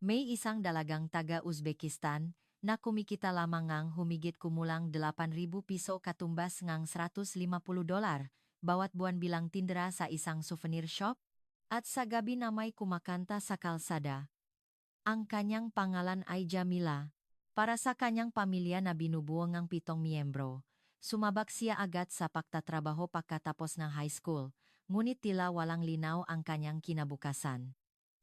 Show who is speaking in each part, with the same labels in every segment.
Speaker 1: May isang dalagang taga-Uzbekistan na kumikita lamang ngang humigit kumulang 8,000 piso katumbas ngang $150 bawat buwan bilang tindera sa isang souvenir shop at sa gabi na may kumakanta sa kalsada. Ang kanyang pangalan ay Jamila. Para sa kanyang pamilya na binubuo ngang 7 miyembro, sumabak siya agad sa pagtatrabaho pagkatapos ng high school, ngunit tila walang linaw ang kanyang kinabukasan.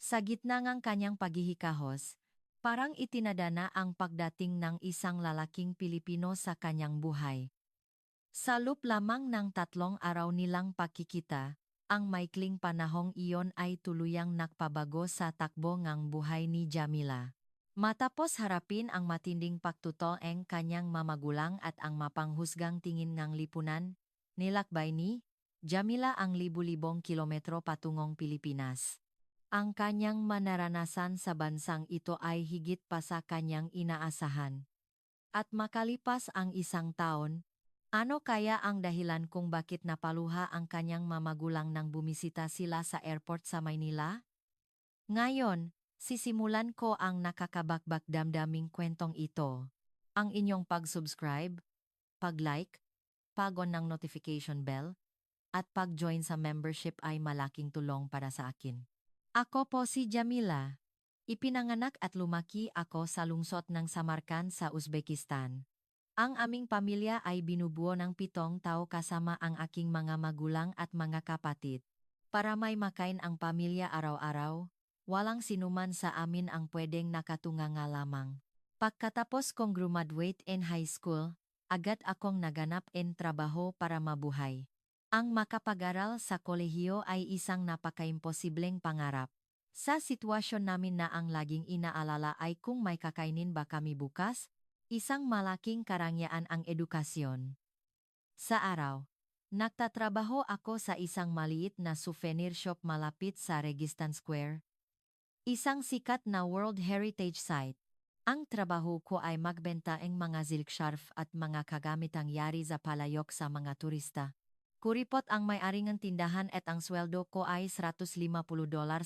Speaker 1: Sa gitna ng kanyang paghihikahos, parang itinadana ang pagdating ng isang lalaking Pilipino sa kanyang buhay. Sa loob lamang ng 3 araw nilang pakikita, ang maikling panahong iyon ay tuluyang nagpabago sa takbo ng buhay ni Jamila. Matapos harapin ang matinding pagtutol ng kanyang mamagulang at ang mapanghusgang tingin ng lipunan, nilakbay ni Jamila ang libu-libong kilometro patungong Pilipinas. Ang kanyang manaranasan sa bansang ito ay higit pa sa kanyang inaasahan. At makalipas ang 1 taon, ano kaya ang dahilan kung bakit napaluha ang kanyang mamagulang nang bumisita sila sa airport sa Maynila? Ngayon, sisimulan ko ang nakakabakbak damdaming kwentong ito. Ang inyong pag-subscribe, pag-like, pag-on ng notification bell, at pag-join sa membership ay malaking tulong para sa akin. Ako po si Jamila. Ipinanganak at lumaki ako sa lungsod ng Samarkand sa Uzbekistan. Ang aming pamilya ay binubuo ng 7 tao kasama ang aking mga magulang at mga kapatid. Para may makain ang pamilya araw-araw, walang sinuman sa amin ang pwedeng nakatunganga lamang. Pagkatapos kong graduate in high school, agad akong naganap in trabaho para mabuhay. Ang makapag-aral sa kolehiyo ay isang napaka-imposibleng pangarap. Sa sitwasyon namin na ang laging inaalala ay kung may kakainin ba kami bukas, isang malaking karangyaan ang edukasyon. Sa araw, nagtatrabaho ako sa isang maliit na souvenir shop malapit sa Registan Square, isang sikat na World Heritage Site. Ang trabaho ko ay magbenta ng mga silk scarf at mga kagamitang yari sa palayok sa mga turista. Kuripot ang may-ari ng tindahan at ang sweldo ko ay $150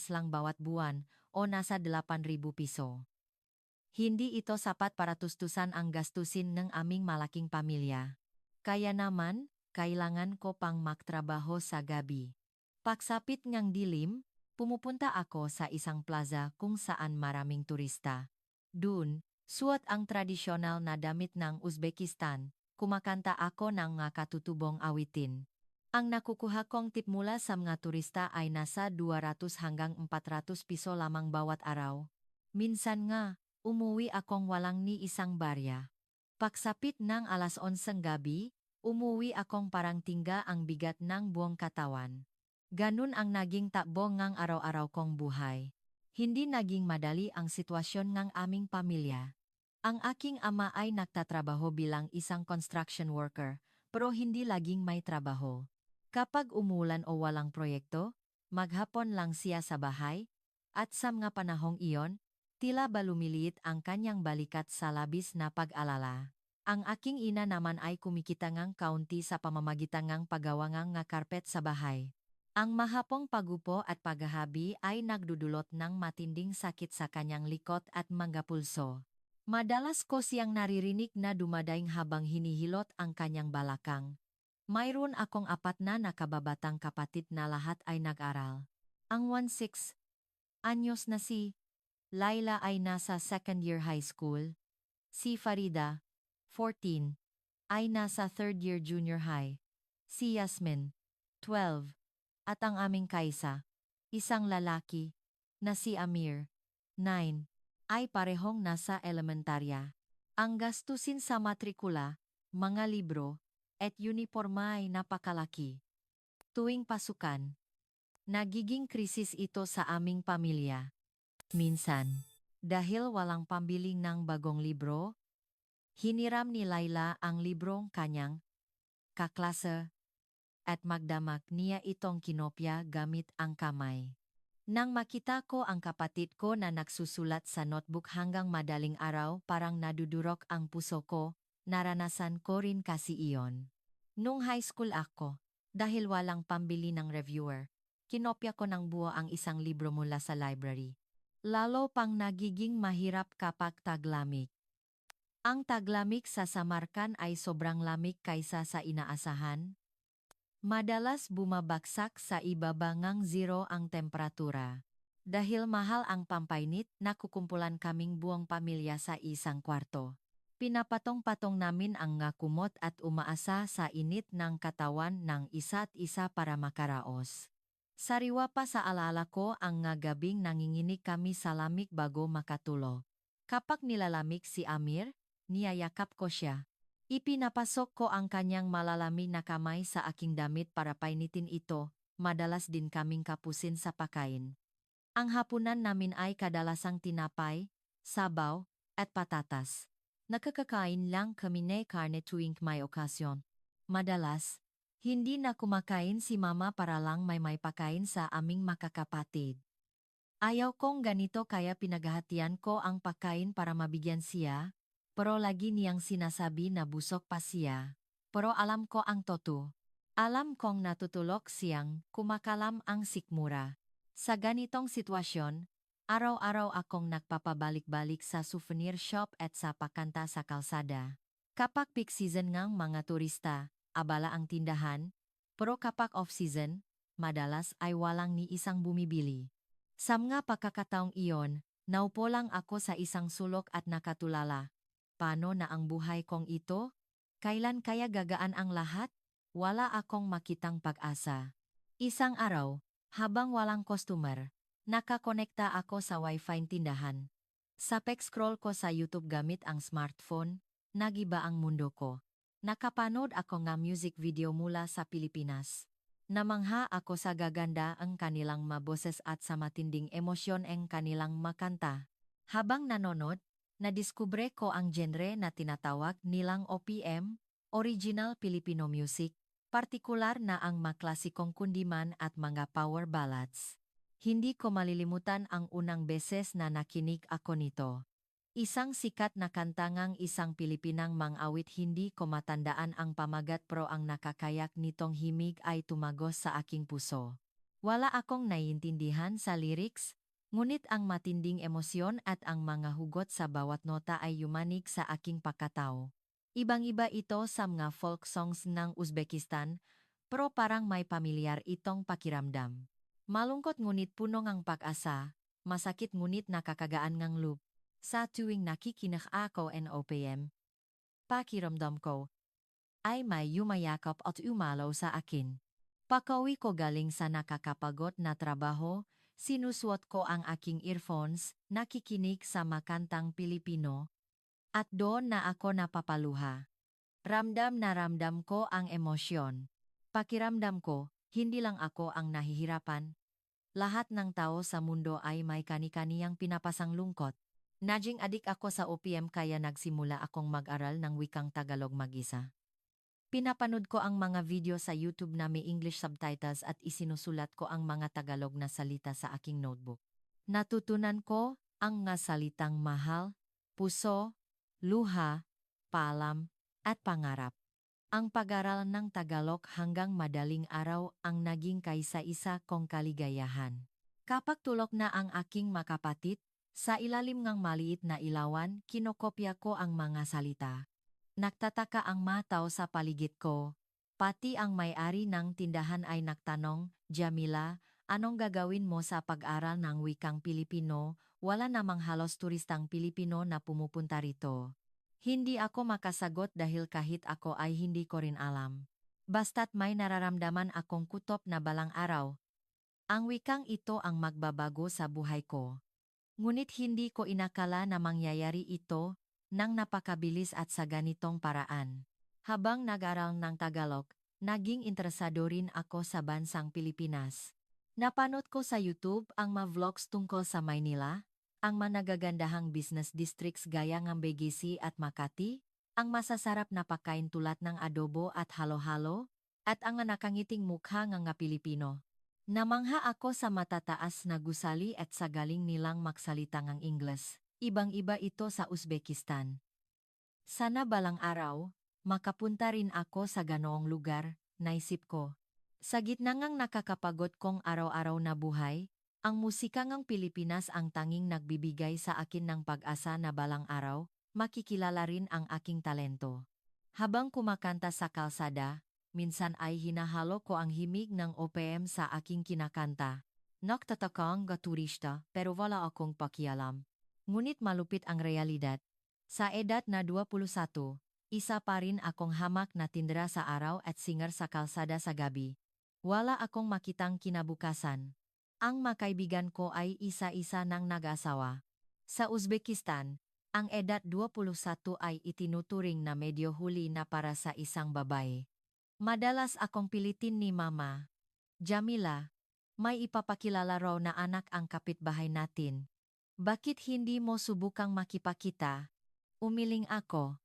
Speaker 1: lang bawat buwan o nasa 8,000 piso. Hindi ito sapat para tustusan ang gastusin ng aming malaking pamilya. Kaya naman, kailangan ko pang magtrabaho sa gabi. Pagsapit ngang dilim, pumupunta ako sa isang plaza kung saan maraming turista. Dun, suot ang tradisyonal na damit ng Uzbekistan, kumakanta ako ng mga katutubong awitin. Ang nakukuha kong tip mula sa mga turista ay nasa 200 hanggang 400 piso lamang bawat araw. Minsan nga, umuwi akong walang ni isang barya. Pagsapit ng alas 11 gabi, umuwi akong parang tingga ang bigat ng buong katawan. Ganun ang naging takbo ng araw-araw kong buhay. Hindi naging madali ang sitwasyon ng aming pamilya. Ang aking ama ay nagtatrabaho bilang isang construction worker, pero hindi laging may trabaho. Kapag umulan o walang proyekto, maghapon lang siya sa bahay, at sa mga panahong iyon, tila ba lumiliit ang kanyang balikat sa labis na pag-alala. Ang aking ina naman ay kumikita ngang kaunti sa pamamagitan ng paggawa ng karpet sa bahay. Ang mahapong pagupo at paghahabi ay nagdudulot ng matinding sakit sa kanyang likod at mga pulso. Madalas ko siyang naririnig na dumadaing habang hinihilot ang kanyang balakang. Mayroon akong 4 na nakababatang kapatid na lahat ay nag-aral. Ang 16 anyos na si Laila ay nasa second year high school. Si Farida, 14, ay nasa third year junior high. Si Yasmin, 12, at ang aming Kaisa, isang lalaki, na si Amir, 9, ay parehong nasa elementarya. Ang gastusin sa matrikula, mga libro, at uniforma ay napakalaki. Tuwing pasukan, nagiging krisis ito sa aming pamilya. Minsan, dahil walang pambili ng bagong libro, hiniram ni Laila ang librong kanyang kaklase at magdamag niya itong kinopya gamit ang kamay. Nang makita ko ang kapatid ko na nagsusulat sa notebook hanggang madaling araw parang nadudurok ang puso ko, naranasan ko rin kasi iyon. Nung high school ako, dahil walang pambili ng reviewer, kinopya ko ng buo ang isang libro mula sa library. Lalo pang nagiging mahirap kapag taglamig. Ang taglamig sa Samarkand ay sobrang lamig kaysa sa inaasahan. Madalas bumabagsak sa ibaba ngang zero ang temperatura. Dahil mahal ang pampainit, nakukumpulan kaming buong pamilya sa isang kwarto. Pinapatong-patong namin ang nga kumot at umaasa sa init ng katawan ng isa't isa para makaraos. Sariwa pa sa alala ko ang nga gabing nanginginig kami sa lamig bago makatulog. Kapag nilalamig si Amir, niyayakap ko siya. Ipinapasok ko ang kanyang malalamig na kamay sa aking damit para painitin ito, madalas din kaming kapusin sa pakain. Ang hapunan namin ay kadalasang tinapay, sabaw, at patatas. Nakakakain lang kami ng karne tuwing may okasyon. Madalas, hindi na kumakain si mama para lang may pakain sa aming makakapatid. Ayaw kong ganito kaya pinaghahatian ko ang pagkain para mabigyan siya, pero lagi niyang sinasabi na busog pa siya. Pero alam ko ang totoo. Alam kong natutulog siyang kumakalam ang sikmura. Sa ganitong sitwasyon, araw-araw akong nagpapabalik-balik sa souvenir shop at sa pakanta sa kalsada. Kapag peak season ngang mga turista, abala ang tindahan, pero kapag off-season, madalas ay walang ni isang bumibili. Sa mga pagkakataong iyon, naupo lang ako sa isang sulok at nakatulala. Paano na ang buhay kong ito? Kailan kaya gagaan ang lahat? Wala akong makitang pag-asa. Isang araw, habang walang customer, nakakonekta ako sa Wi-Fi tindahan. Sa pag-scroll ko sa YouTube gamit ang smartphone, nagiba ang mundo ko. Nakapanood ako ng music video mula sa Pilipinas. Namangha ako sa gaganda ang kanilang maboses at sa matinding emosyon ang kanilang makanta. Habang nanonood, nadiskubre ko ang genre na tinatawag nilang OPM, Original Filipino Music, partikular na ang maklasikong kundiman at mga power ballads. Hindi ko malilimutan ang unang beses na nakinig ako nito. Isang sikat na kantangang isang Pilipinang mang-awit hindi ko matandaan ang pamagat pero ang nakakayak nitong himig ay tumagos sa aking puso. Wala akong naiintindihan sa lyrics, ngunit ang matinding emosyon at ang mga hugot sa bawat nota ay yumanig sa aking pagkatao. Ibang-iba ito sa mga folk songs ng Uzbekistan, pero parang may pamilyar itong pakiramdam. Malungkot ngunit puno ng pag-asa, masakit ngunit nakakagaan ng loob. Sa tuwing nakikinig ako ng OPM, pakiramdam ko ay may yumayakap at umalaw sa akin. Pagka-uwi ko galing sa nakakapagod na trabaho, sinusuot ko ang aking earphones, nakikinig sa makantang Pilipino, at doon na ako napapaluha. Ramdam na ramdam ko ang emosyon. Pakiramdam ko, hindi lang ako ang nahihirapan. Lahat ng tao sa mundo ay may kani-kaniyang pinapasang lungkot. Naging adik ako sa OPM kaya nagsimula akong mag-aral ng wikang Tagalog mag-isa. Pinapanood ko ang mga video sa YouTube na may English subtitles at isinusulat ko ang mga Tagalog na salita sa aking notebook. Natutunan ko ang mga salitang mahal, puso, luha, paalam, at pangarap. Ang pag-aral ng Tagalog hanggang madaling araw ang naging kaisa-isa kong kaligayahan. Kapag tulog na ang aking makapatid, sa ilalim ng maliit na ilawan, kinokopya ko ang mga salita. Nagtataka ang mataw sa paligid ko. Pati ang may-ari ng tindahan ay nagtanong, Jamila, anong gagawin mo sa pag-aral ng wikang Pilipino? Wala namang halos turistang Pilipino na pumupunta rito. Hindi ako makasagot dahil kahit ako ay hindi ko rin alam. Basta't may nararamdaman akong kutob na balang araw. Ang wikang ito ang magbabago sa buhay ko. Ngunit hindi ko inakala na mangyayari ito nang napakabilis at sa ganitong paraan. Habang nag-aral ng Tagalog, naging interesado rin ako sa bansang Pilipinas. Napanood ko sa YouTube ang mga vlogs tungkol sa Maynila, ang managagandahang business districts gaya ng BGC at Makati, ang masasarap na pagkain tulad ng adobo at halo-halo, at ang nakangiting mukha ng Pilipino. Namangha ako sa matataas na gusali at sa galing nilang magsalita ng Ingles. Ibang-iba ito sa Uzbekistan. Sana balang araw, makapunta rin ako sa ganoong lugar, naisip ko. Sa gitna ngang nakakapagod kong araw-araw na buhay, Ang musika ng Pilipinas ang tanging nagbibigay sa akin ng pag-asa na balang araw, makikilala rin ang aking talento. Habang kumakanta sa kalsada, minsan ay hinahalo ko ang himig ng OPM sa aking kinakanta. Nagtatakang turista pero wala akong pakialam. Ngunit malupit ang realidad. Sa edad na 21, isa pa rin akong hamak na tindera sa araw at singer sa kalsada sa gabi. Wala akong makitang kinabukasan. Ang makaibigan ko ay isa-isa ng nag-asawa. Sa Uzbekistan, ang edad 21 ay itinuturing na medyo huli na para sa isang babae. Madalas akong pilitin ni Mama, Jamila, may ipapakilala raw na anak ang kapitbahay natin. Bakit hindi mo subukang makipakita? Umiling ako.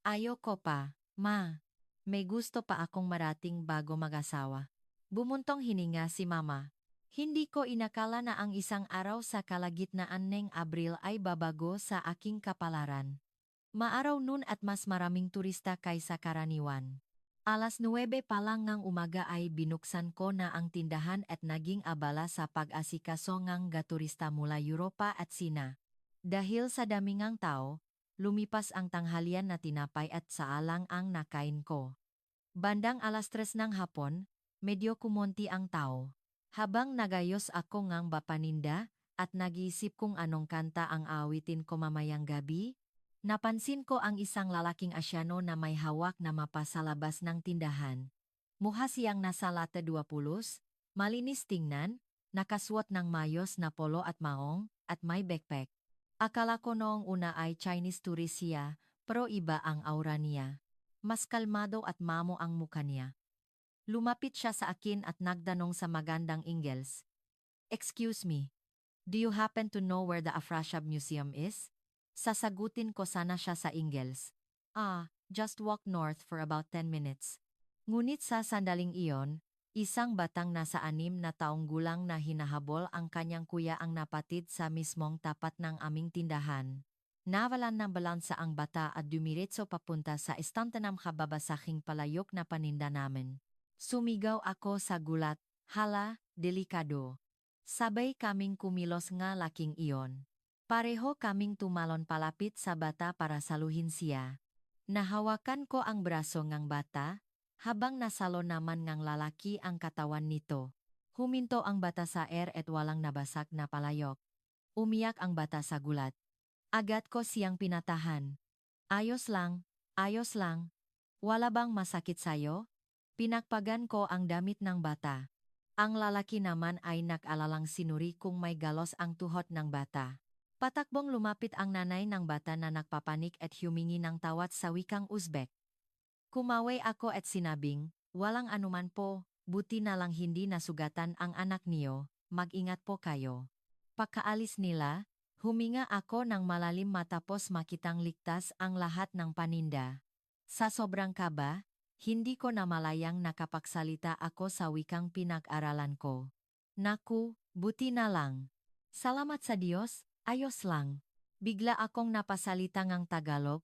Speaker 1: Ayoko pa, Ma. May gusto pa akong marating bago mag-asawa. Bumuntong hininga si Mama. Hindi ko inakala na ang isang araw sa kalagitnaan ng Abril ay babago sa aking kapalaran. Maaraw nun at mas maraming turista kaysa karaniwan. Alas 9 pa lang ng umaga ay binuksan ko na ang tindahan at naging abala sa pag-asikaso ng gaturista mula Europa at Sina. Dahil sa damingang tao, lumipas ang tanghalian na tinapay at saalang ang nakain ko. Bandang alas 3 ng hapon, medyo kumonti ang tao. Habang nagayos ako ngang bapaninda at nag-iisip kung anong kanta ang awitin ko mamayang gabi, napansin ko ang isang lalaking Asyano na may hawak na mapa sa labas ng tindahan. Mukha siyang nasa lata 20, malinis tingnan, nakasuot ng mayos na polo at maong, at may backpack. Akala ko noong una ay Chinese tourist siya, pero iba ang aura niya. Mas kalmado at mamo ang mukha niya. Lumapit siya sa akin at nagdanong sa magandang Ingles. Excuse me, do you happen to know where the Afrasiab Museum is? Sasagutin ko sana siya sa Ingles. Just walk north for about 10 minutes. Ngunit sa sandaling iyon, isang batang nasa 6 na taong gulang na hinahabol ang kanyang kuya ang napatid sa mismong tapat ng aming tindahan. Nawalan ng balansa ang bata at dumiretso papunta sa istantanam kababasaking palayok na paninda namin. Sumigaw ako sa gulat, hala, delikado. Sabay kaming kumilos nga laking iyon. Pareho kaming tumalon palapit sa bata para saluhin siya. Nahawakan ko ang braso ng bata, habang nasalo naman ng lalaki ang katawan nito. Huminto ang bata sa air at walang nabasag na palayok. Umiyak ang bata sa gulat. Agad ko siyang pinatahan. Ayos lang, ayos lang. Wala bang masakit sayo? Pinakpagan ko ang damit ng bata. Ang lalaki naman ay nag-alalang sinuri kung may galos ang tuhod ng bata. Patakbong lumapit ang nanay ng bata na nagpapanik at humingi ng tawad sa wikang Uzbek. Kumaway ako at sinabing, walang anuman po, buti na lang hindi nasugatan ang anak niyo, mag-ingat po kayo. Pagkaalis nila, huminga ako ng malalim matapos makitang ligtas ang lahat ng paninda. Sa sobrang kaba, hindi ko namalayang nakapagsalita ako sa wikang pinag-aralan ko. Naku, buti na lang. Salamat sa Diyos, ayos lang. Bigla akong napasalita ng Tagalog.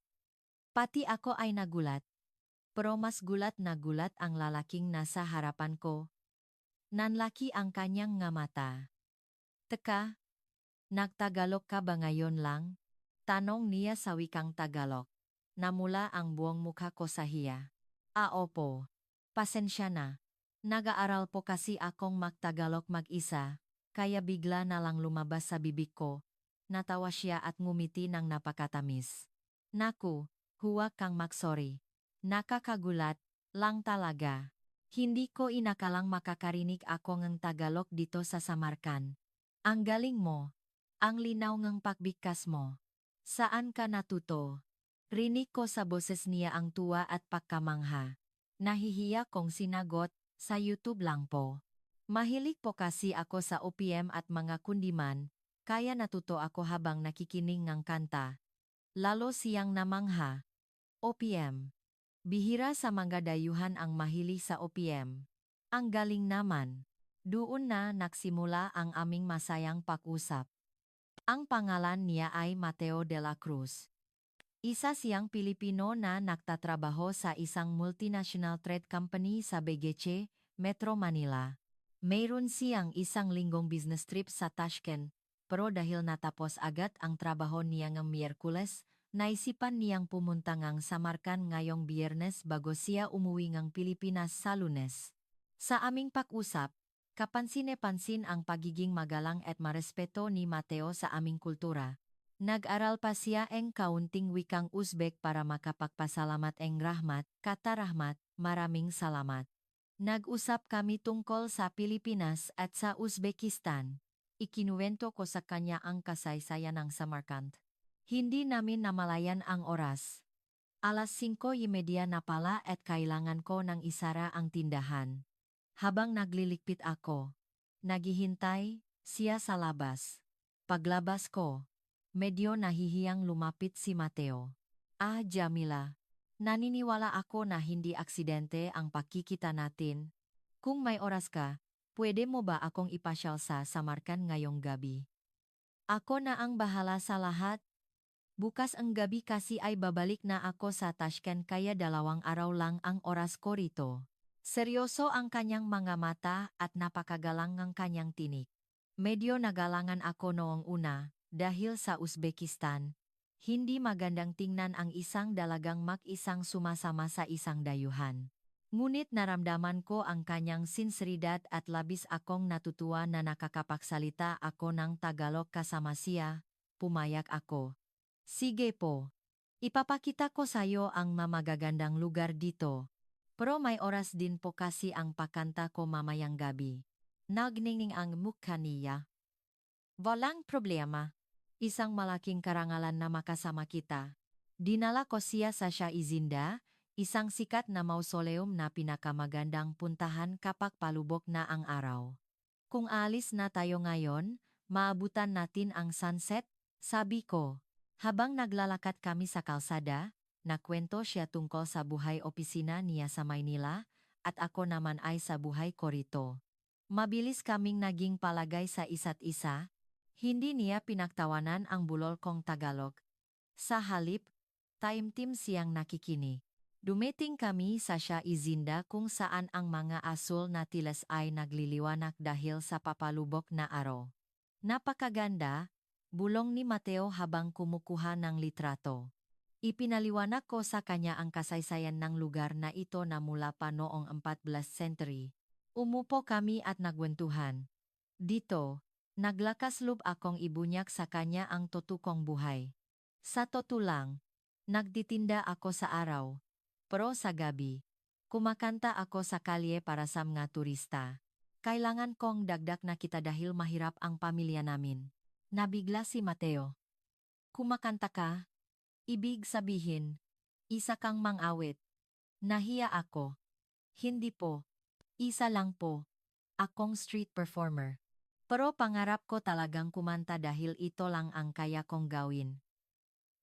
Speaker 1: Pati ako ay nagulat. Pero mas gulat na gulat ang lalaking nasa harapan ko. Nanlaki ang kanyang nga mata. Teka, nagtagalog ka ba ngayon lang? Tanong niya sa wikang Tagalog. Namula ang buong mukha ko sa hiya. Opo. Pasensya na. Nag-aaral po kasi akong magtagalog mag-isa, kaya bigla na lang lumabas sa bibig ko. Natawa siya at ngumiti ng napakatamis. Naku, huwag kang mag-sorry. Nakakagulat, lang talaga. Hindi ko inakalang makakarinig ako ng Tagalog dito sa Samarkand. Ang galing mo. Ang linaw ng pagbigkas mo. Saan ka natuto? Rinig ko sa boses niya ang tuwa at pagkamangha. Nahihiya kong sinagot, sa YouTube lang po. Mahilig po kasi ako sa OPM at mga kundiman, kaya natuto ako habang nakikinig ng kanta. Lalo siyang namangha. OPM. Bihira sa mga dayuhan ang mahilig sa OPM. Ang galing naman. Doon na nagsimula ang aming masayang pag-usap. Ang pangalan niya ay Mateo de la Cruz. Isa siyang Pilipino na nagtatrabaho sa isang multinational trade company sa Begeche, Metro Manila. Mayroon siyang isang linggong business trip sa Tashkent, pero dahil natapos agad ang trabaho niya ng Miyerkules, naisipan niyang pumunta ngang Samarkand ngayong Biyernes bago siya umuwi ng Pilipinas sa Lunes. Sa aming pak-usap, kapansin-pansin ang pagiging magalang at marespeto ni Mateo sa aming kultura. Nag-aral pa siya ang kaunting wikang Uzbek para makapagpasalamat ang rahmat, kata rahmat, maraming salamat. Nag-usap kami tungkol sa Pilipinas at sa Uzbekistan. Ikinuwento ko sa kanya ang kasaysayan ng Samarkand. Hindi namin namalayan ang oras. Alas 5:30 na pala at kailangan ko ng isara ang tindahan. Habang naglilikpit ako, naghihintay siya sa labas. Paglabas ko, medyo nahihiyang lumapit si Mateo. Ah, Jamila. Naniniwala ako na hindi aksidente ang pagkikita natin. Kung may oras ka, pwede mo ba akong ipasyal sa Samarkand ngayong gabi? Ako na ang bahala sa lahat. Bukas ang gabi kasi ay babalik na ako sa Tashkent kaya 2 araw lang ang oras ko rito. Seryoso ang kanyang mga mata at napakagalang ng kanyang tinik. Medyo nagalangan ako noong una dahil sa Uzbekistan. Hindi magandang tingnan ang isang dalagang mag-isang sumasama sa isang dayuhan. Ngunit naramdaman ko ang kanyang sinseridad at labis akong natutuwa na nakakapagsalita ako ng Tagalog kasama siya. Pumayag ako. Sige po. Ipapakita ko sayo ang mamagagandang lugar dito. Pero may oras din po kasi ang pakanta ko mamayang gabi. Nagningning ang mukha niya. Walang problema. Isang malaking karangalan na makasama kita. Dinala ko siya sa Shah Izinda, isang sikat na mausoleum na pinakamagandang puntahan kapag palubok na ang araw. Kung alis na tayo ngayon, maabutan natin ang sunset, sabi ko. Habang naglalakad kami sa kalsada, nakwento siya tungkol sa buhay opisina niya sa Maynila, at ako naman ay sa buhay ko rito. Mabilis kaming naging palagay sa isa't isa. Hindi niya pinagtawanan ang bulol kong Tagalog. Sa halip, taimtim siyang nakikinig. Dumating kami sa Shah Izinda kung saan ang mga asul na tilas ay nagliliwanag dahil sa papalubok na araw. Napakaganda, bulong ni Mateo habang kumukuha ng litrato. Ipinaliwanag ko sa kanya ang kasaysayan ng lugar na ito na mula pa noong 14th century. Umupo kami at nagwentuhan. Dito, naglakas loob akong ibunyak sa kanya ang totoong buhay. Sa totoo lang, nagtitinda ako sa araw, pero sa gabi, kumakanta ako sa kalye para sa mga turista. Kailangan kong dagdag na kita dahil mahirap ang pamilya namin. Nabigla si Mateo. Kumakanta ka? Ibig sabihin, isa kang mang-awit. Nahiya ako. Hindi po. Isa lang po. Akong street performer. Pero pangarap ko talagang kumanta dahil ito lang ang kaya kong gawin.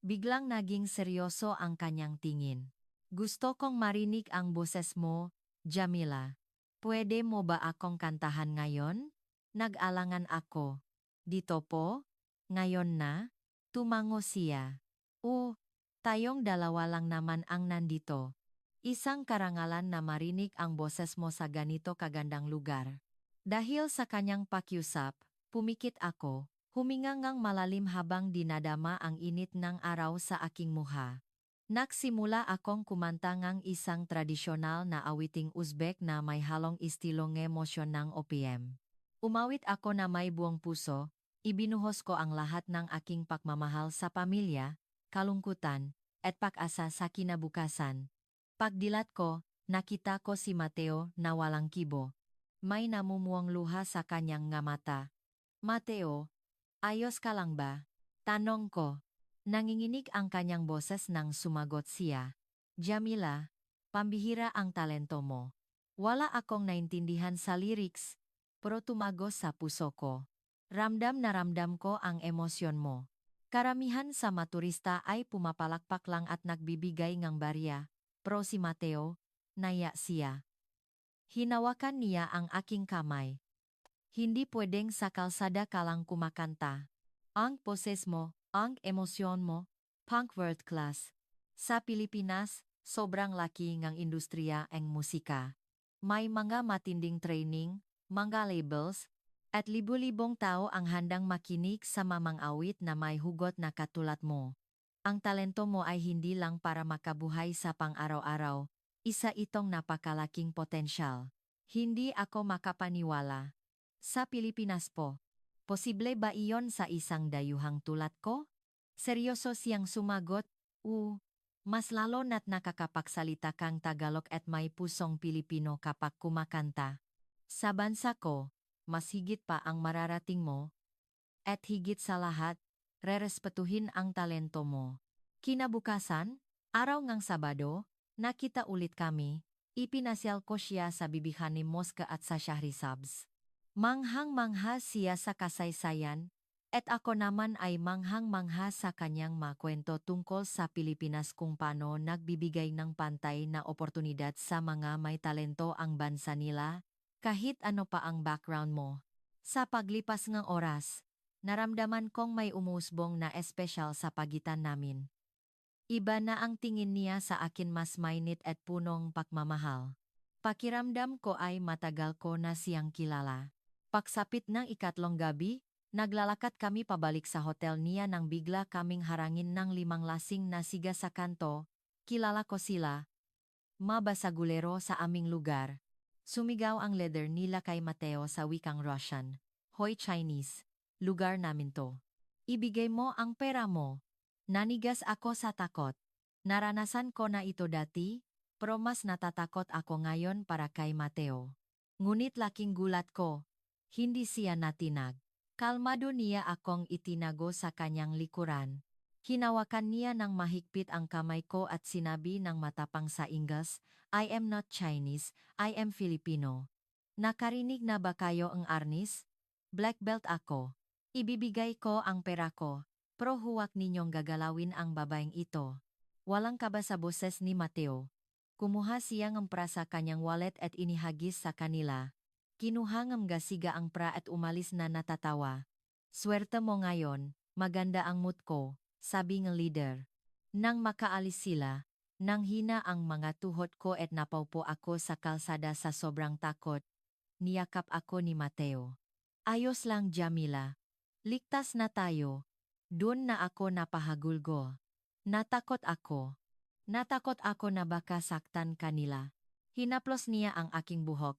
Speaker 1: Biglang naging seryoso ang kanyang tingin. Gusto kong marinig ang boses mo, Jamila. Pwede mo ba akong kantahan ngayon? Nag-alangan ako. Dito po? Ngayon na? Tumango siya. Tayong dalawa lang naman ang nandito. Isang karangalan na marinig ang boses mo sa ganito kagandang lugar. Dahil sa kanyang pakiusap, pumikit ako, huminga ngang malalim habang dinadama ang init ng araw sa aking muha. Nagsimula akong kumanta ngang isang tradisyonal na awiting Uzbek na may halong istilong emosyon ng OPM. Umawit ako na may buong puso, ibinuhos ko ang lahat ng aking pagmamahal sa pamilya, kalungkutan, at pag-asa sa kinabukasan. Pagdilat ko, nakita ko si Mateo na walang kibo. May namumuwang luha sa kanyang nga mata. Mateo, ayos ka lang ba? Tanong ko. Nanginginig ang kanyang boses nang sumagot siya. Jamila, pambihira ang talento mo. Wala akong naintindihan sa lyrics, pero tumagos sa puso ko. Ramdam na ramdam ko ang emosyon mo. Karamihan sa maturista ay pumapalakpak lang at nagbibigay ng barya, pero si Mateo, naya siya. Hinawakan niya ang aking kamay. Hindi pwedeng sa kalsada ka lang kumakanta. Ang poses mo, ang emosyon mo, punk world class. Sa Pilipinas, sobrang laki ngang industriya ang musika. May mga matinding training, mga labels, at libu-libong tao ang handang makinig sa mamang awit na may hugot na katulad mo. Ang talento mo ay hindi lang para makabuhay sa pang-araw-araw, isa itong napakalaking potensyal. Hindi ako makapaniwala. Sa Pilipinas po, posible ba iyon sa isang dayuhang tulad ko? Seryoso siyang sumagot, mas lalo na't nakakapagsalita kang Tagalog at may pusong Pilipino kapag kumakanta. Sa bansa ko, mas higit pa ang mararating mo, at higit sa lahat, rerespetuhin ang talento mo. Kinabukasan, araw ngang Sabado, nakita ulit kami, ipinasyal ko siya sa bibihan ni Mosca at sa Shahrisabz. Manghang-mangha siya sa kasaysayan, at ako naman ay manghang-mangha sa kanyang makwento tungkol sa Pilipinas kung paano nagbibigay ng pantay na oportunidad sa mga may talento ang bansa nila, kahit ano pa ang background mo. Sa paglipas ng oras, naramdaman kong may umusbong na espesyal sa pagitan namin. Iba na ang tingin niya sa akin, mas mainit at punong pagmamahal. Pakiramdam ko ay matagal ko na siyang kilala. Pagsapit ng ikatlong gabi, naglalakad kami pabalik sa hotel niya nang bigla kaming harangin ng 5 lasing na siga sa kanto. Kilala ko sila. Mabasagulero sa aming lugar. Sumigaw ang leader nila kay Mateo sa wikang Russian. Hoy Chinese, lugar namin to. Ibigay mo ang pera mo. Nanigas ako sa takot. Naranasan ko na ito dati, pero mas natatakot ako ngayon para kay Mateo. Ngunit laking gulat ko. Hindi siya natinag. Kalmado niya akong itinago sa kanyang likuran. Hinawakan niya ng mahigpit ang kamay ko at sinabi ng matapang sa Ingles, I am not Chinese, I am Filipino. Nakarinig na ba kayo ang Arnis? Black belt ako. Ibibigay ko ang pera ko, pero huwag ninyong gagalawin ang babaeng ito. Walang kaba sa boses ni Mateo. Kumuha siya ng pra sa kanyang wallet at inihagis sa kanila. Kinuha ng gasiga ang pra at umalis na natatawa. Swerte mo ngayon, maganda ang mood ko, sabi ng leader. Nang makaalis sila, nang hina ang mga tuhod ko at napaupo ako sa kalsada sa sobrang takot, niyakap ako ni Mateo. Ayos lang Jamila. Ligtas na tayo. Doon na ako napahagulgo. Natakot ako. Natakot ako na baka saktan kanila. Hinaplos niya ang aking buhok.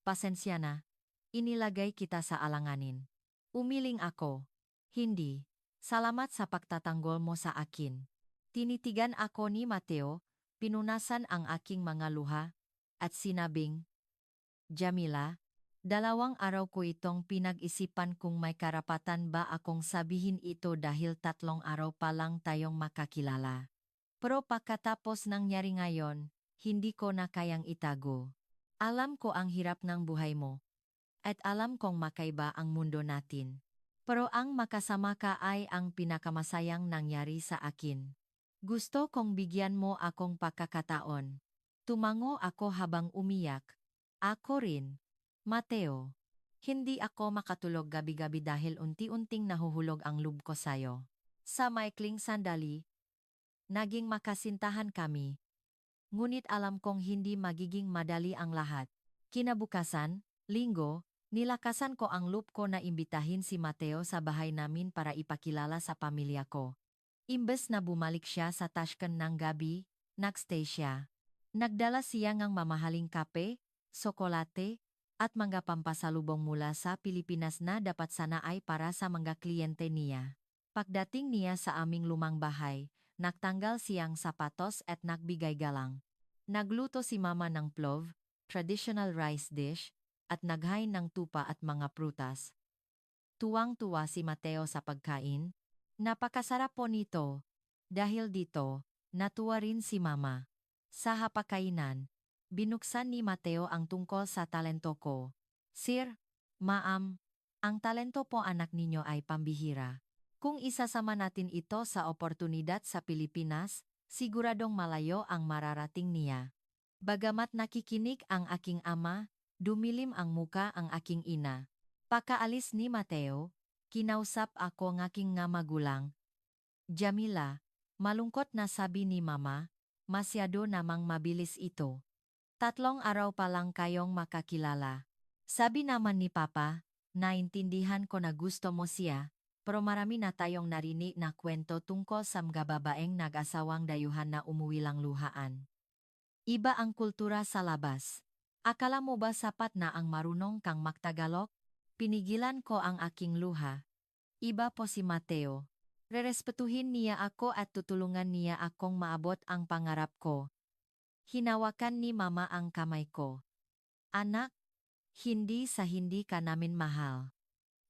Speaker 1: Pasensya na. Inilagay kita sa alanganin. Umiling ako. Hindi. Salamat sa pagtatanggol mo sa akin. Tinitigan ako ni Mateo, pinunasan ang aking mga luha, at sinabing, Jamila, 2 araw ko itong pinag-isipan kung may karapatan ba akong sabihin ito dahil 3 araw pa lang tayong makakilala. Pero pagkatapos nangyari ngayon, hindi ko na kayang itago. Alam ko ang hirap ng buhay mo. At alam kong makaiba ang mundo natin. Pero ang makasama ka ay ang pinakamasayang nangyari sa akin. Gusto kong bigyan mo akong pagkakataon. Tumango ako habang umiyak. Ako rin. Mateo. Hindi ako makatulog gabi-gabi dahil unti-unting nahuhulog ang loob ko sayo. Sa maikling sandali, naging makasintahan kami. Ngunit alam kong hindi magiging madali ang lahat. Kinabukasan, Linggo, nilakasan ko ang loob ko na imbitahin si Mateo sa bahay namin para ipakilala sa pamilya ko. Imbes na bumalik siya sa Tashkent ng gabi, nagstay siya. Nagdala siya ng mamahaling kape, sokolate, at mga pampasalubong mula sa Pilipinas na dapat sana ay para sa mga kliyente niya. Pagdating niya sa aming lumang bahay, nagtanggal siyang sapatos at nagbigay galang. Nagluto si Mama ng plov, traditional rice dish, at naghain ng tupa at mga prutas. Tuwang-tuwa si Mateo sa pagkain. Napakasarap po nito. Dahil dito, natuwa rin si Mama. Sa hapagkainan, binuksan ni Mateo ang tungkol sa talento ko. Sir, Ma'am, ang talento po anak ninyo ay pambihira. Kung isasama natin ito sa oportunidad sa Pilipinas, siguradong malayo ang mararating niya. Bagamat nakikinig ang aking ama, dumilim ang muka ang aking ina. Pakaalis ni Mateo, kinausap ako ng aking nga magulang. Jamila, malungkot na sabi ni Mama, masyado namang mabilis ito. 3 araw pa lang kayong makakilala. Sabi naman ni Papa, naintindihan ko na gusto mo siya, pero marami na tayong narinig na kwento tungkol sa mga babaeng nag-asawang dayuhan na umuwi lang luhaan. Iba ang kultura sa labas. Akala mo ba sapat na ang marunong kang magtagalog? Pinigilan ko ang aking luha. Iba po si Mateo. Rerespetuhin niya ako at tutulungan niya akong maabot ang pangarap ko. Hinawakan ni Mama ang kamay ko. Anak, hindi sa hindi ka namin mahal.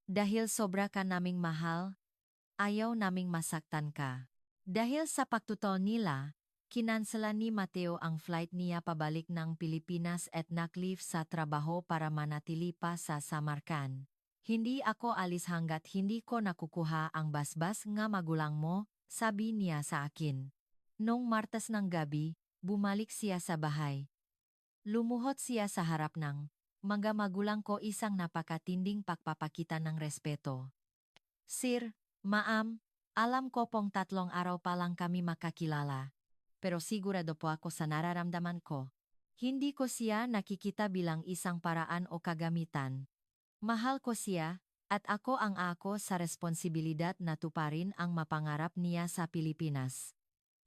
Speaker 1: Dahil sobra ka naming mahal, ayaw naming masaktan ka. Dahil sa pagtutol nila, kinansela ni Mateo ang flight niya pabalik ng Pilipinas at nag-leave sa trabaho para manatili pa sa Samarkand. Hindi ako alis hanggat hindi ko nakukuha ang basbas nga magulang mo, sabi niya sa akin. Nung Martes ng gabi, bumalik siya sa bahay. Lumuhod siya sa harap ng mga magulang ko, isang napakatinding pagpapakita ng respeto. Sir, Ma'am, alam ko pong 3 araw pa lang kami makakilala. Pero sigurado po ako sa nararamdaman ko. Hindi ko siya nakikita bilang isang paraan o kagamitan. Mahal ko siya, at ako ang ako sa responsibilidad na tuparin ang mapangarap niya sa Pilipinas.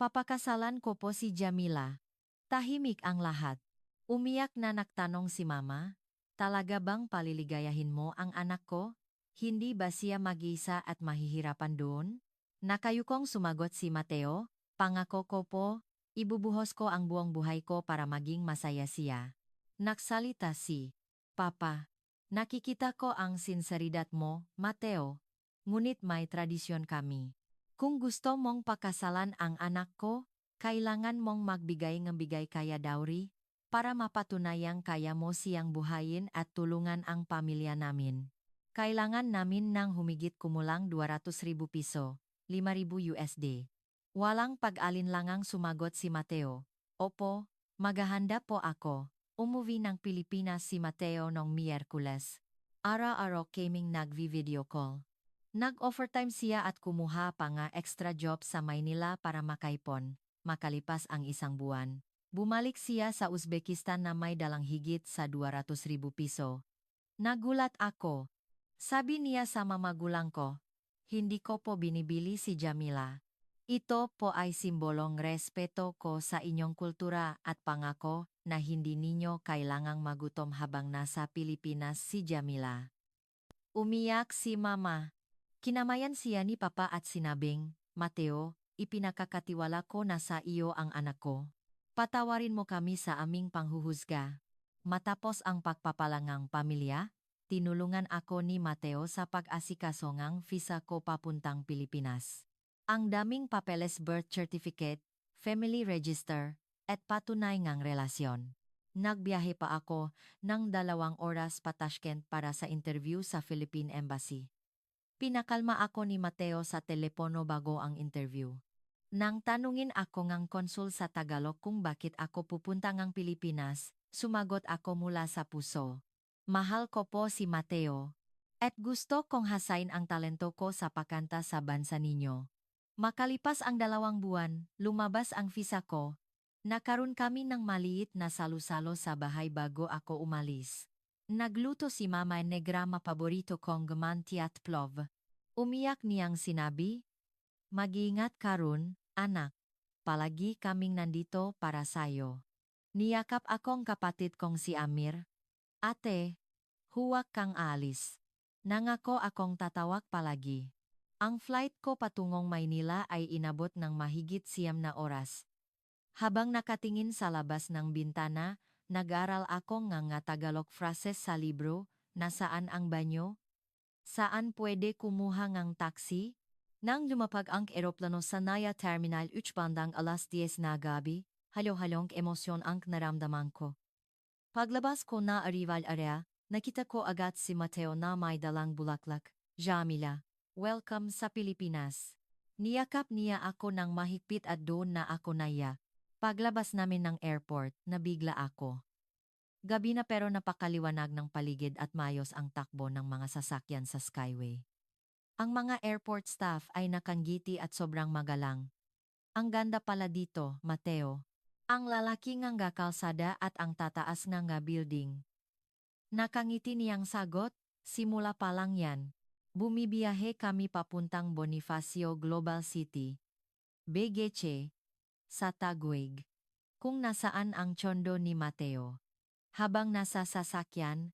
Speaker 1: Papakasalan ko po si Jamila. Tahimik ang lahat. Umiyak na nagtanong si Mama, talaga bang paliligayahin mo ang anak ko? Hindi ba siya mag-isa at mahihirapan doon? Nakayukong sumagot si Mateo, pangako ko po, ibubuhos ko ang buong buhay ko para maging masaya siya. Nagsalita si Papa. Nakikita ko ang sinseridad mo, Mateo. Ngunit may tradisyon kami. Kung gusto mong pakasalan ang anak ko, kailangan mong magbigay ng bigay kaya dowry para mapatunayang kaya mo siyang buhayin at tulungan ang pamilya namin. Kailangan namin ng humigit kumulang 200,000 piso, 5,000 USD. Walang pag-alinlangang sumagot si Mateo. Opo, maghahanda po ako. Umuwi ng Pilipinas si Mateo noong Miyerkules. Araw-araw kaming nagvi-video call. Nag-overtime siya at kumuha pa nga extra job sa Maynila para makaipon. Makalipas ang 1 buwan, bumalik siya sa Uzbekistan na may dalang higit sa 200,000 piso. Nagulat ako. Sabi niya sa magulang ko, hindi ko po binibili si Jamila. Ito po ay simbolong respeto ko sa inyong kultura at pangako na hindi ninyo kailangang magutom habang nasa Pilipinas si Jamila. Umiyak si Mama. Kinamayan siya ni Papa at sinabing, Mateo, ipinakakatiwala ko na sa iyo ang anak ko. Patawarin mo kami sa aming panghuhusga. Matapos ang pagpapalangang pamilya, tinulungan ako ni Mateo sa pag-asikaso ngang visa ko papuntang Pilipinas. Ang daming papeles, birth certificate, family register, at patunay ngang relasyon. Nagbiyahe pa ako ng 2 oras pa Tashkent para sa interview sa Philippine Embassy. Pinakalma ako ni Mateo sa telepono bago ang interview. Nang tanungin ako ngang konsul sa Tagalog kung bakit ako pupunta ngang Pilipinas, sumagot ako mula sa puso. Mahal ko po si Mateo. At gusto kong hasain ang talento ko sa pakanta sa bansa ninyo. Makalipas ang 2 buwan, lumabas ang visa ko. Nakaroon kami ng maliit na salu-salo sa bahay bago ako umalis. Nagluto si Mama negrama paborito kong gamanti at plov. Umiyak niyang sinabi, mag-iingat ka ron, anak. Palagi kaming nandito para sayo. Niyakap akong kapatid kong si Amir. Ate, huwag kang aalis. Nangako akong tatawag palagi. Ang flight ko patungong Maynila ay inabot ng mahigit 9 oras. Habang nakatingin sa labas ng bintana, nag-aral ako ng nga Tagalog phrases sa libro, nasaan ang banyo? Saan pwede kumuha ng taxi? Nang lumapag ang eroplano sa Naya Terminal 3 bandang alas 10 na gabi, halo-halong emosyon ang naramdaman ko. Paglabas ko na arrival area, nakita ko agad si Mateo na may dalang bulaklak. Jamila, welcome sa Pilipinas. Niyakap niya ako ng mahigpit at doon na ako naiyak. Paglabas namin ng airport, nabigla ako. Gabi na pero napakaliwanag ng paligid at maayos ang takbo ng mga sasakyan sa Skyway. Ang mga airport staff ay nakanggiti at sobrang magalang. Ang ganda pala dito, Mateo. Ang lalaki nga kalsada at ang tataas nga building. Nakangiti niyang sagot, simula pa lang yan. Bumibiyahe kami papuntang Bonifacio Global City, BGC, sa Taguig, kung nasaan ang tsondo ni Mateo. Habang nasa sasakyan,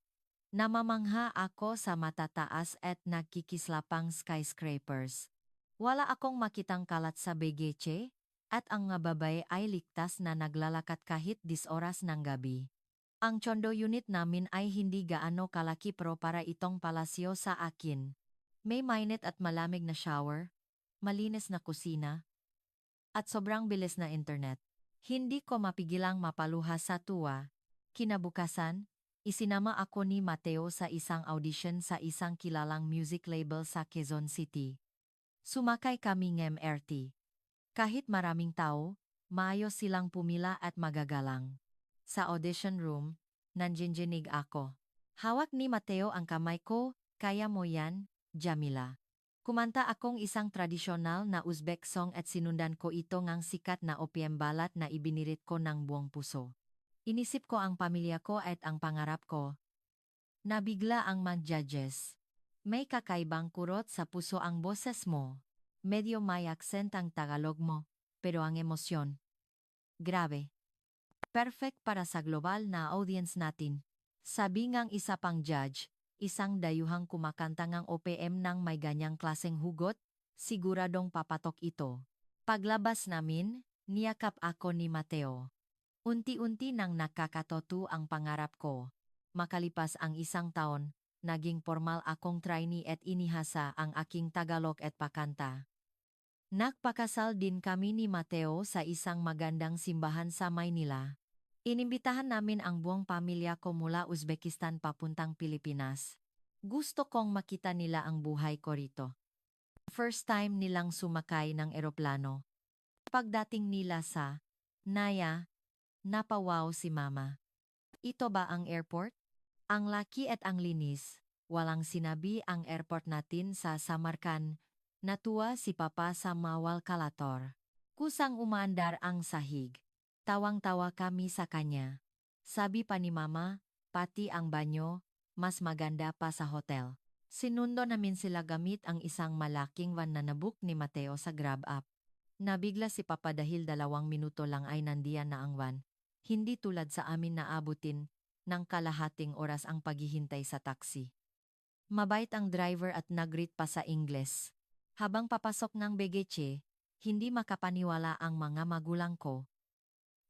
Speaker 1: namamangha ako sa matataas at nagkikislapang skyscrapers. Wala akong makitang kalat sa BGC, at ang mga babae ay ligtas na naglalakat kahit 10 oras ng gabi. Ang tsondo unit namin ay hindi gaano kalaki pero para itong palasyo sa akin. May mainit at malamig na shower, malinis na kusina, at sobrang bilis na internet. Hindi ko mapigilang mapaluha sa tuwa. Kinabukasan, isinama ako ni Mateo sa isang audition sa isang kilalang music label sa Quezon City. Sumakay kami ng MRT. Kahit maraming tao, maayos silang pumila at magagalang. Sa audition room, nanginginig ako. Hawak ni Mateo ang kamay ko, kaya mo yan, Jamila. Kumanta akong isang tradisyonal na Uzbek song at sinundan ko ito ngang sikat na OPM ballad na ibinirit ko ng buong puso. Inisip ko ang pamilya ko at ang pangarap ko. Nabigla ang mag-judges. May kakaibang kurot sa puso ang boses mo. Medyo may accent ang Tagalog mo, pero ang emosyon. Grabe. Perfect para sa global na audience natin. Sabi ngang isa pang judge, isang dayuhang kumakanta ngang OPM ng may ganyang klaseng hugot, siguradong papatok ito. Paglabas namin, niyakap ako ni Mateo. Unti-unti nang nakakatoto ang pangarap ko. Makalipas ang isang taon, naging formal akong trainee at inihasa ang aking Tagalog at pakanta. Nagpakasal din kami ni Mateo sa isang magandang simbahan sa Maynila. Inimbitahan namin ang buong pamilya ko mula Uzbekistan papuntang Pilipinas. Gusto kong makita nila ang buhay ko rito. First time nilang sumakay ng eroplano. Pagdating nila sa Naya, napawaw si Mama. Ito ba ang airport? Ang laki at ang linis. Walang sinabi ang airport natin sa Samarkand. Natuwa si Papa sa Mawal Kalator. Kusang umaandar ang sahig. Tawang-tawa kami sa kanya. Sabi pa ni Mama, pati ang banyo, mas maganda pa sa hotel. Sinundo namin sila gamit ang isang malaking van na nabook ni Mateo sa Grab app. Nabigla si Papa dahil 2 minuto lang ay nandiyan na ang van. Hindi tulad sa amin na abutin ng kalahating oras ang paghihintay sa taxi. Mabait ang driver at nag-greet pa sa Ingles. Habang papasok ng Begeche, hindi makapaniwala ang mga magulang ko.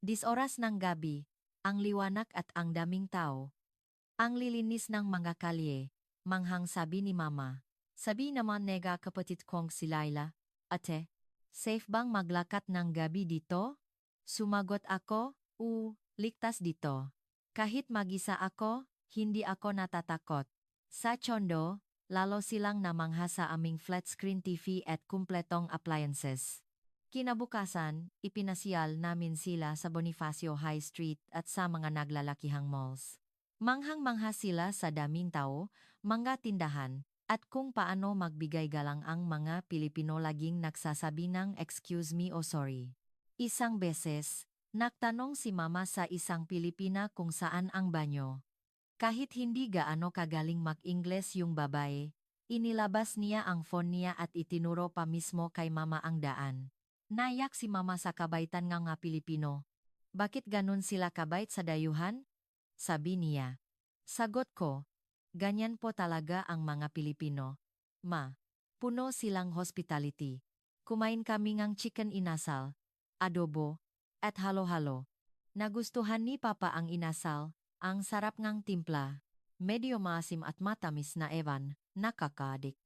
Speaker 1: 10 oras ng gabi, ang liwanag at ang daming tao. Ang lilinis ng mga kalye, manghang sabi ni Mama. Sabi naman nega kapatid kong si Laila, ate, safe bang maglakat ng gabi dito? Sumagot ako, ligtas dito. Kahit mag-isa ako, hindi ako natatakot. Sa Chondo, lalo silang namangha sa aming flat screen TV at kumpletong appliances. Kinabukasan, ipinasyal namin sila sa Bonifacio High Street at sa mga naglalakihang malls. Manghang-mangha sila sa daming tao, mga tindahan, at kung paano magbigay galang ang mga Pilipino laging nagsasabi ng excuse me o sorry. Isang beses, nagtanong si Mama sa isang Pilipina kung saan ang banyo. Kahit hindi gaano kagaling mag-Ingles yung babae, inilabas niya ang phone niya at itinuro pa mismo kay Mama ang daan. Nayak si Mama sa kabaitan ng nga Pilipino. Bakit ganun sila kabait sa dayuhan? Sabi niya. Sagot ko, ganyan po talaga ang mga Pilipino. Ma, puno silang hospitality. Kumain kami ngang chicken inasal, adobo, at halo-halo. Nagustuhan ni Papa ang inasal, ang sarap ngang timpla. Medyo maasim at matamis na ewan, nakakaadik.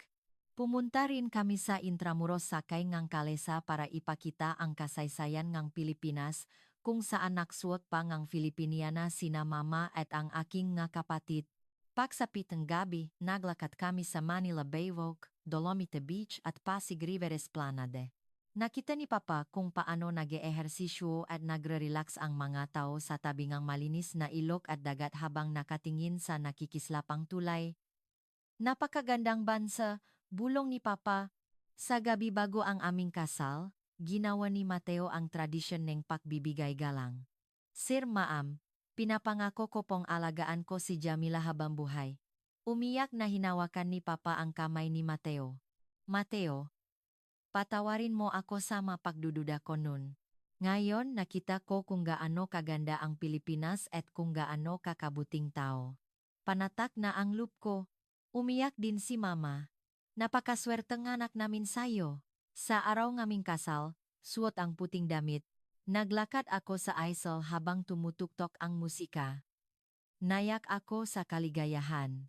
Speaker 1: Pumunta rin kami sa Intramuros sakay ngang kalesa para ipakita ang kasaysayan ngang Pilipinas, kung saan naksuot pa ngang Filipiniana sina Mama at ang aking nga kapatid. Pagsapit ng gabi, naglakat kami sa Manila Bay Walk, Dolomite Beach at Pasig River Esplanade. Nakita ni Papa kung paano nag-eehersisyo at nagre-relax ang mga tao sa tabi ng malinis na ilog at dagat habang nakatingin sa nakikislapang tulay. Napakagandang bansa, bulong ni Papa. Sa gabi bago ang aming kasal, ginawa ni Mateo ang tradisyon ng pagbibigay galang. Sir Maam, Pinapangako ko pong alagaan ko si Jamila habang buhay. Umiyak na hinawakan ni Papa ang kamay ni Mateo. Mateo, patawarin mo ako sa mapagdududa ko nun. Ngayon nakita ko kung gaano kaganda ang Pilipinas at kung gaano kakabuting tao. Panatak na ang loob ko. Umiyak din si Mama. Napakaswerteng anak namin sayo. Sa araw ngaming kasal, suot ang puting damit. Naglakad ako sa aisle habang tumutuktok ang musika. Nayak ako sa kaligayahan.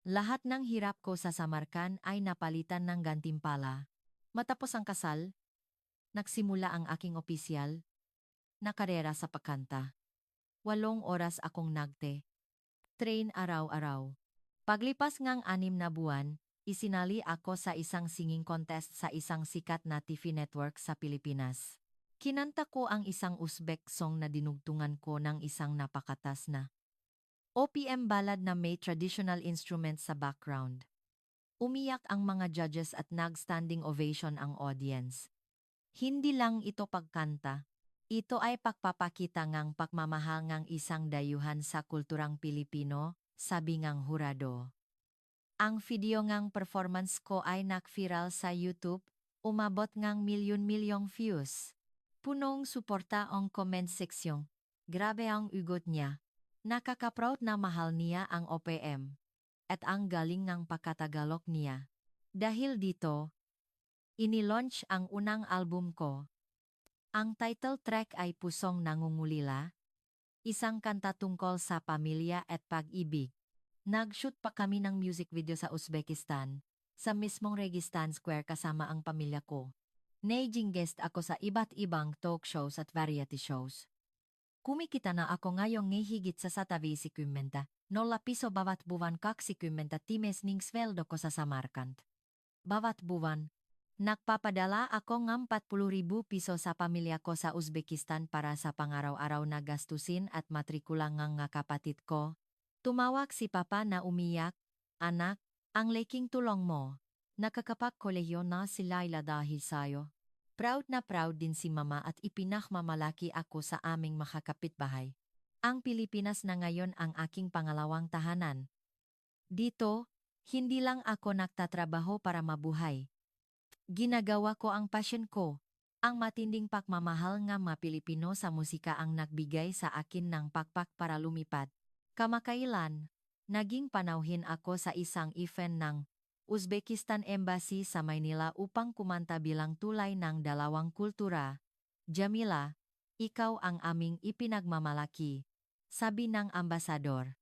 Speaker 1: Lahat ng hirap ko sa samarkan ay napalitan ng gantimpala. Matapos ang kasal, nagsimula ang aking opisyal na karera sa pagkanta. 8 oras akong train araw-araw. Paglipas ngang 6 na buwan, isinali ako sa isang singing contest sa isang sikat na TV network sa Pilipinas. Kinanta ko ang isang Uzbek song na dinugtungan ko ng isang napakatas na OPM ballad na may traditional instruments sa background. Umiyak ang mga judges at nag-standing ovation ang audience. Hindi lang ito pagkanta. Ito ay pagpapakita ngang pagmamahal ngang isang dayuhan sa kulturang Pilipino, sabi ngang hurado. Ang video ngang performance ko ay nag-viral sa YouTube, umabot ngang milyon-milyong views. Punong suporta ang comment section. Grabe ang ugot niya. Nakaka-proud na mahal niya ang OPM. At ang galing ng pagkatagalog niya. Dahil dito, inilaunch ang unang album ko. Ang title track ay Pusong Nangungulila, isang kanta tungkol sa pamilya at pag-ibig. Nag-shoot pa kami ng music video sa Uzbekistan, sa mismong Registan Square kasama ang pamilya ko. Naging guest ako sa iba't ibang talk shows at variety shows. Kumikita na ako ngayong higit sa 150 piso bawat buwan 20 times ning sweldo ko sa Samarkand. Bawat buwan, nagpapadala ako ng 40,000 piso sa pamilya ko sa Uzbekistan para sa pangaraw-araw na gastusin at matrikula ng kapatid ko. Tumawag si Papa na umiyak, "Anak, ang laking tulong mo. Nakakapag-kolehiyo na si Laila dahil sayo." Proud na proud din si Mama at ipinakmamalaki ako sa aming makakapitbahay. Ang Pilipinas na ngayon ang aking pangalawang tahanan. Dito, hindi lang ako nagtatrabaho para mabuhay. Ginagawa ko ang passion ko. Ang matinding pagmamahal nga mga Pilipino sa musika ang nagbigay sa akin ng pakpak para lumipad. Kamakailan, naging panauhin ako sa isang event ng Uzbekistan Embassy sa Maynila upang kumanta bilang tulay ng dalawang kultura. "Jamila, ikaw ang aming ipinagmamalaki," sabi ng ambasador.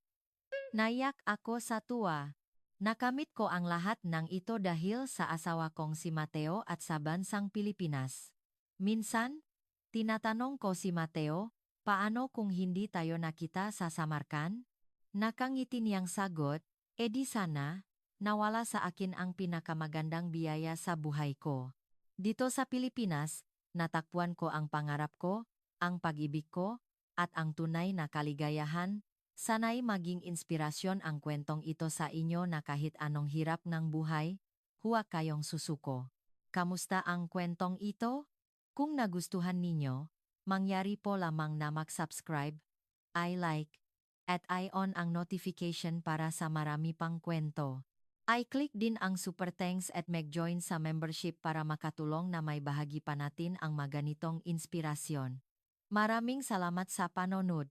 Speaker 1: Nayak ako sa tuwa. Nakamit ko ang lahat ng ito dahil sa asawa kong si Mateo at sa bansang Pilipinas. Minsan, tinatanong ko si Mateo, paano kung hindi tayo nakita sa Samarkand? Nakangiti niyang sagot, "Edi sana, nawala sa akin ang pinakamagandang biyaya sa buhay ko." Dito sa Pilipinas, natakpuan ko ang pangarap ko, ang pag-ibig ko, at ang tunay na kaligayahan. Sana'y maging inspirasyon ang kwentong ito sa inyo na kahit anong hirap ng buhay, huwag kayong susuko. Kamusta ang kwentong ito? Kung nagustuhan ninyo, mangyari po lamang na mag-subscribe, i-like, at i-on ang notification para sa marami pang kwento. I-click din ang super thanks at mag-join sa membership para makatulong na may bahagi pa natin ang maganitong inspirasyon. Maraming salamat sa panonood.